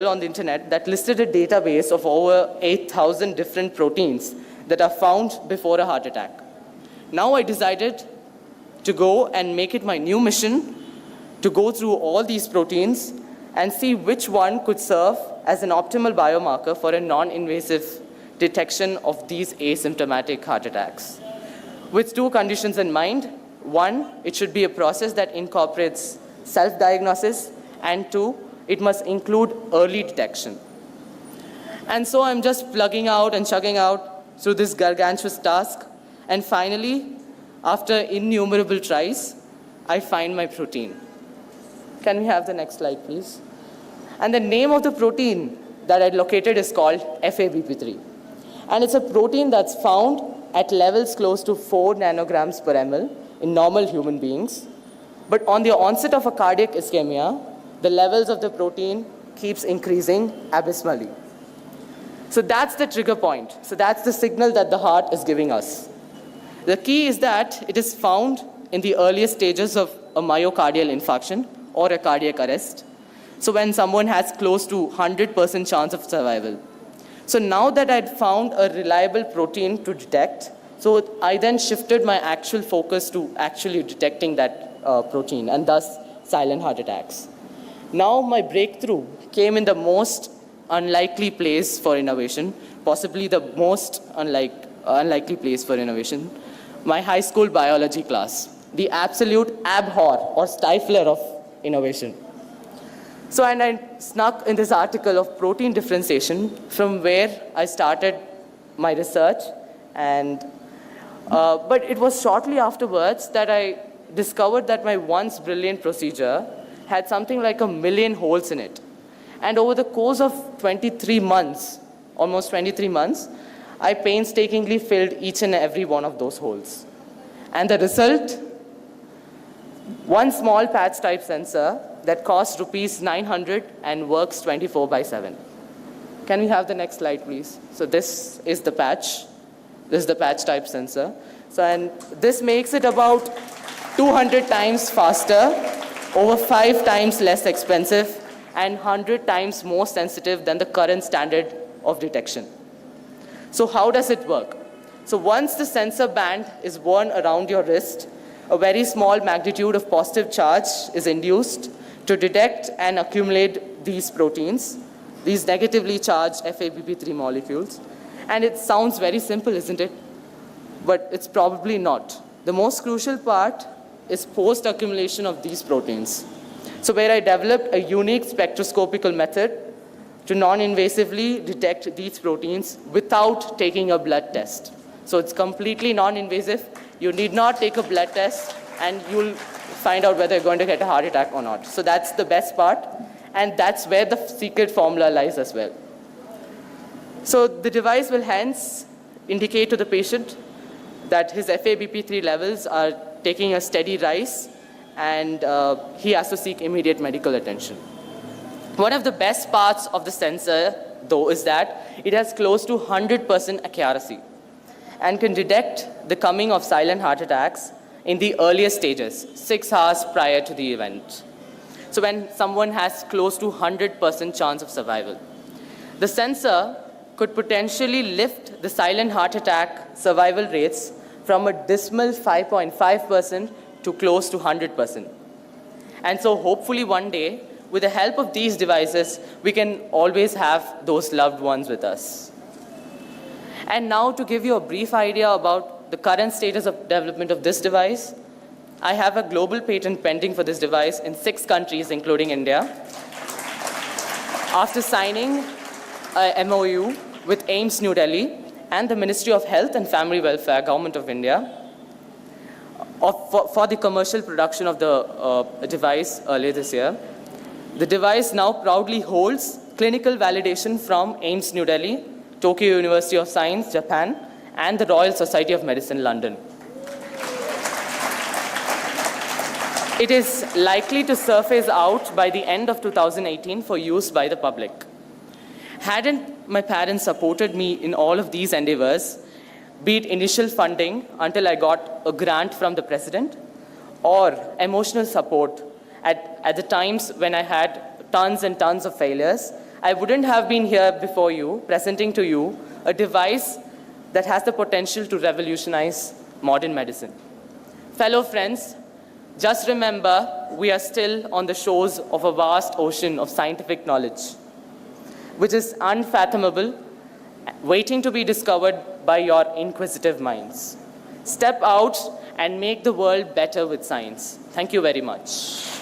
on the internet that listed a database of over 8,000 different proteins that are found before a heart attack. Now I decided to go and make it my new mission to go through all these proteins and see which one could serve as an optimal biomarker for a non-invasive detection of these asymptomatic heart attacks. With two conditions in mind. One, it should be a process that incorporates self-diagnosis, and two, it must include early detection. And so I'm just plugging out and chugging out through this gargantuous task. And finally, after innumerable tries, I find my protein. Can we have the next slide, please? And the name of the protein that I located is called FABP3. And it's a protein that's found at levels close to 4 nanograms per ml in normal human beings. But on the onset of a cardiac ischemia, the levels of the protein keeps increasing abysmally. So that's the trigger point. So that's the signal that the heart is giving us. The key is that it is found in the earliest stages of a myocardial infarction or a cardiac arrest. So when someone has close to 100% chance of survival. So now that I'd found a reliable protein to detect, so I then shifted my actual focus to actually detecting that protein, and thus silent heart attacks. Now my breakthrough came in the most unlikely place for innovation, possibly the most unlikely place for innovation, my high school biology class, the absolute abhor or stifler of innovation. So, and I snuck in this article of protein differentiation from where I started my research, and but it was shortly afterwards that I discovered that my once brilliant procedure had something like 1 million holes in it. And over the course of 23 months, almost 23 months, I painstakingly filled each and every one of those holes. And the result, one small patch type sensor that costs rupees 900 and works 24/7. Can we have the next slide, please? So this is the patch. This is the patch type sensor. So, and this makes it about 200 times faster, over 5 times less expensive, and 100 times more sensitive than the current standard of detection. So how does it work? So once the sensor band is worn around your wrist, a very small magnitude of positive charge is induced to detect and accumulate these proteins, these negatively charged FABP3 molecules. And it sounds very simple, isn't it? But it's probably not. The most crucial part is post-accumulation of these proteins. So where I developed a unique spectroscopical method to non-invasively detect these proteins without taking a blood test. So it's completely non-invasive. You need not take a blood test, and you'll find out whether you're going to get a heart attack or not. So that's the best part, and that's where the secret formula lies as well. So the device will hence indicate to the patient that his FABP3 levels are taking a steady rise, and he has to seek immediate medical attention. One of the best parts of the sensor, though, is that it has close to 100% accuracy and can detect the coming of silent heart attacks in the earliest stages, 6 hours prior to the event. So when someone has close to 100% chance of survival. The sensor could potentially lift the silent heart attack survival rates from a dismal 5.5% to close to 100%. And so hopefully one day, with the help of these devices, we can always have those loved ones with us. And now to give you a brief idea about the current status of development of this device, I have a global patent pending for this device in 6 countries, including India. After signing a MOU with AIIMS New Delhi and the Ministry of Health and Family Welfare, Government of India, for the commercial production of the device earlier this year. The device now proudly holds clinical validation from AIIMS New Delhi, Tokyo University of Science, Japan, and the Royal Society of Medicine, London. It is likely to surface out by the end of 2018 for use by the public. Hadn't my parents supported me in all of these endeavors, be it initial funding until I got a grant from the president, or emotional support at the times when I had tons and tons of failures, I wouldn't have been here before you, presenting to you a device that has the potential to revolutionize modern medicine. Fellow friends, just remember, we are still on the shores of a vast ocean of scientific knowledge, which is unfathomable, waiting to be discovered by your inquisitive minds. Step out and make the world better with science. Thank you very much.